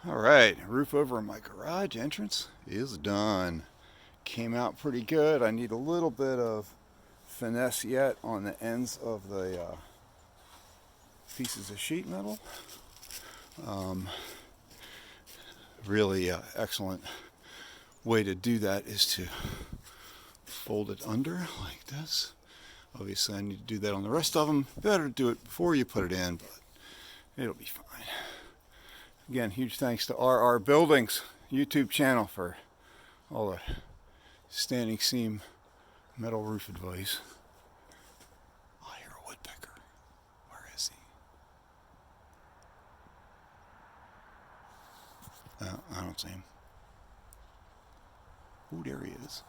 All right, roof over my garage entrance is done. Came out pretty good. I need a little bit of finesse yet on the ends of the pieces of sheet metal. Really excellent way to do that is to fold it under like this. Obviously I need to do that on the rest of them. Better to do it before you put it in, but it'll be fine. Again, huge thanks to RR Buildings YouTube channel for all the standing seam metal roof advice. I hear a woodpecker. Where is he? I don't see him. Oh, there he is.